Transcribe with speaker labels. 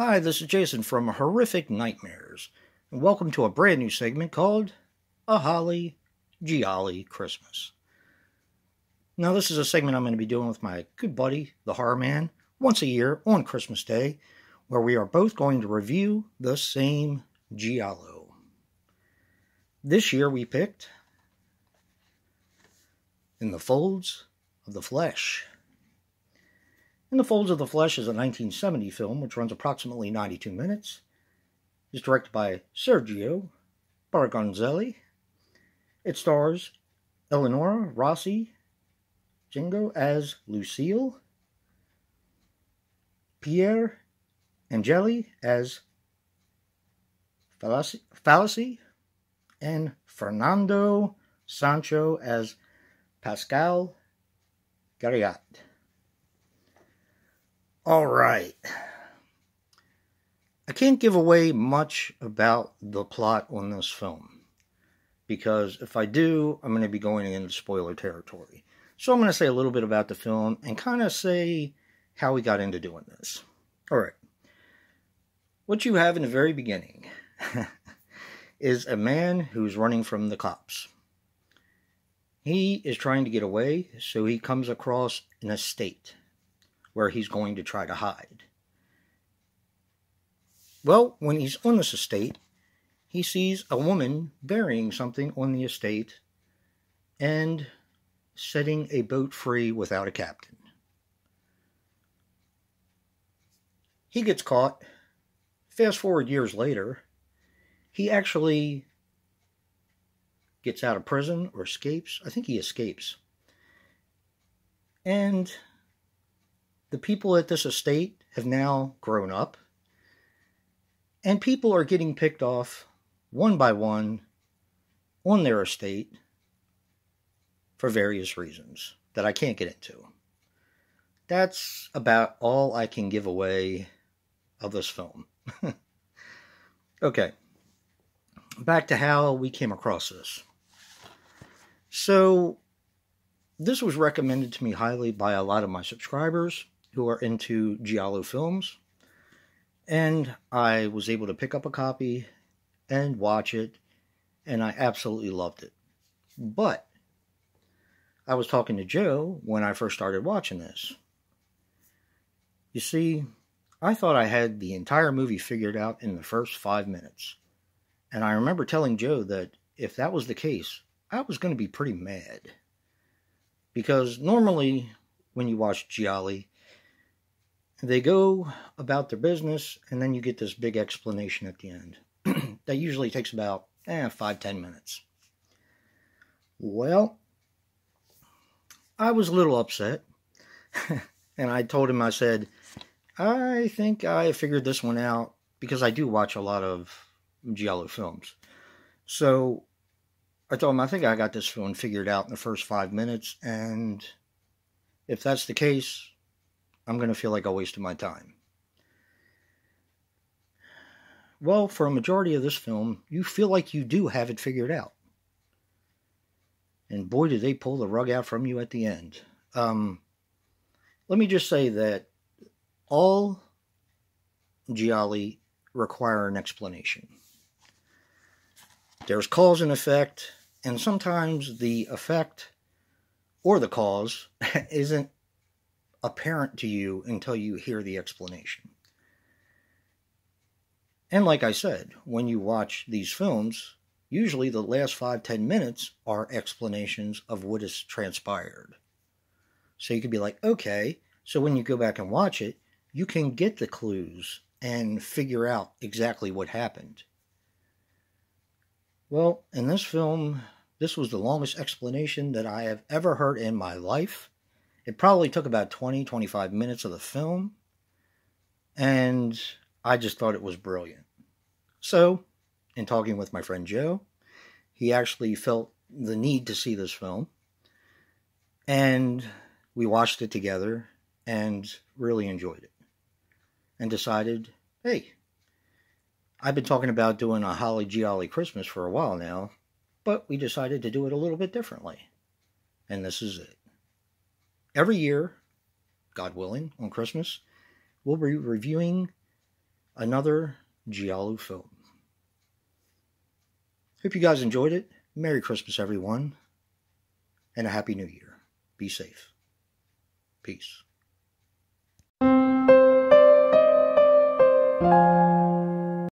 Speaker 1: Hi, this is Jason from Horrific Nightmares, and welcome to a brand new segment called A Holly Gialli Christmas. Now, this is a segment I'm going to be doing with my good buddy, the Horror Man, once a year on Christmas Day, where we are both going to review the same Giallo. This year we picked In the Folds of the Flesh. In the Folds of the Flesh is a 1970 film which runs approximately 92 minutes. It's directed by Sergio Bargonzelli. It stars Eleonora Rossi Jingo as Lucille, Pierre Angeli as Fallacy, and Fernando Sancho as Pascal Garriat. All right. I can't give away much about the plot on this film, because if I do, I'm going to be going into spoiler territory. So I'm going to say a little bit about the film and kind of say how we got into doing this. All right. What you have in the very beginning is a man who's running from the cops. He is trying to get away, so he comes across an estate where he's going to try to hide. Well, when he's on this estate, he sees a woman burying something on the estate and setting a boat free without a captain. He gets caught. Fast forward years later, he actually gets out of prison or escapes. I think he escapes. And the people at this estate have now grown up, and people are getting picked off one by one on their estate for various reasons that I can't get into. That's about all I can give away of this film. Okay, back to how we came across this. So, this was recommended to me highly by a lot of my subscribers who are into Giallo films, and I was able to pick up a copy and watch it, and I absolutely loved it. But I was talking to Joe when I first started watching this. You see, I thought I had the entire movie figured out in the first 5 minutes, and I remember telling Joe that if that was the case, I was going to be pretty mad. Because normally, when you watch Gialli, they go about their business, and then you get this big explanation at the end. That usually takes about 5-10 minutes. Well, I was a little upset. And I told him, I said, I think I figured this one out, because I do watch a lot of Giallo films. So I told him, I think I got this film figured out in the first 5 minutes, and if that's the case, I'm going to feel like I wasted my time. Well, for a majority of this film, you feel like you do have it figured out. And boy, did they pull the rug out from you at the end. Let me just say that all Gialli require an explanation. There's cause and effect, and sometimes the effect or the cause isn't apparent to you until you hear the explanation. And like I said, when you watch these films, usually the last 5-10 minutes are explanations of what has transpired. So you could be like, okay, so when you go back and watch it, you can get the clues and figure out exactly what happened. Well, in this film, this was the longest explanation that I have ever heard in my life. It probably took about 20-25 minutes of the film, and I just thought it was brilliant. So, in talking with my friend Joe, he actually felt the need to see this film, and we watched it together and really enjoyed it, and decided, hey, I've been talking about doing a Holly Gialli Christmas for a while now, but we decided to do it a little bit differently, and this is it. Every year, God willing, on Christmas, we'll be reviewing another Giallo film. Hope you guys enjoyed it. Merry Christmas, everyone, and a Happy New Year. Be safe. Peace.